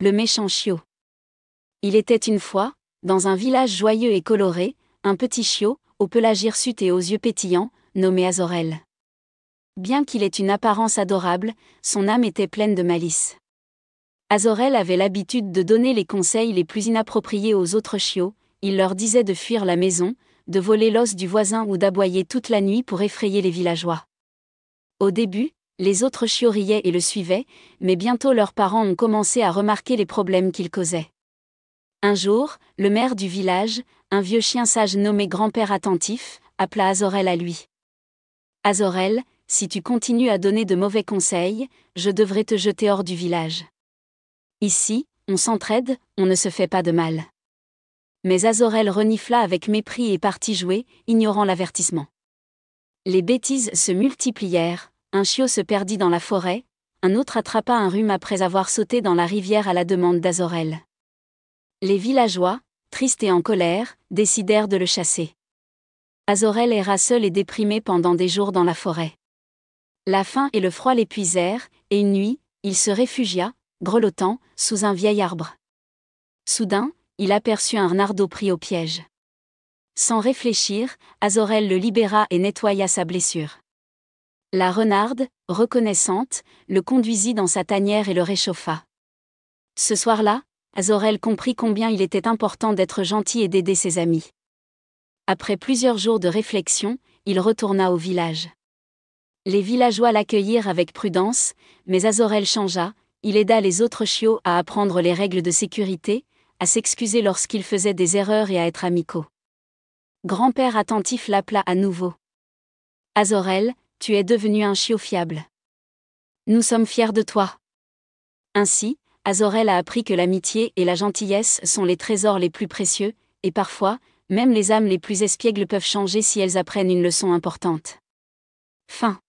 Le méchant chiot. Il était une fois, dans un village joyeux et coloré, un petit chiot, au pelage hirsute et aux yeux pétillants, nommé Azorel. Bien qu'il ait une apparence adorable, son âme était pleine de malice. Azorel avait l'habitude de donner les conseils les plus inappropriés aux autres chiots. Il leur disait de fuir la maison, de voler l'os du voisin ou d'aboyer toute la nuit pour effrayer les villageois. Au début, les autres chiots riaient et le suivaient, mais bientôt leurs parents ont commencé à remarquer les problèmes qu'il causait. Un jour, le maire du village, un vieux chien sage nommé Grand-Père Attentif, appela Azorel à lui. « Azorel, si tu continues à donner de mauvais conseils, je devrais te jeter hors du village. Ici, on s'entraide, on ne se fait pas de mal. » Mais Azorel renifla avec mépris et partit jouer, ignorant l'avertissement. Les bêtises se multiplièrent, un chiot se perdit dans la forêt, un autre attrapa un rhume après avoir sauté dans la rivière à la demande d'Azorel. Les villageois, tristes et en colère, décidèrent de le chasser. Azorel erra seul et déprimé pendant des jours dans la forêt. La faim et le froid l'épuisèrent, et une nuit, il se réfugia, grelottant, sous un vieil arbre. Soudain, il aperçut un renardeau pris au piège. Sans réfléchir, Azorel le libéra et nettoya sa blessure. La renarde, reconnaissante, le conduisit dans sa tanière et le réchauffa. Ce soir-là, Azorel comprit combien il était important d'être gentil et d'aider ses amis. Après plusieurs jours de réflexion, il retourna au village. Les villageois l'accueillirent avec prudence, mais Azorel changea, il aida les autres chiots à apprendre les règles de sécurité, à s'excuser lorsqu'ils faisaient des erreurs et à être amicaux. Grand-Père Attentif l'appela à nouveau. « Azorel, tu es devenu un chiot fiable. Nous sommes fiers de toi. » Ainsi, Azorel a appris que l'amitié et la gentillesse sont les trésors les plus précieux, et parfois, même les âmes les plus espiègles peuvent changer si elles apprennent une leçon importante. Fin.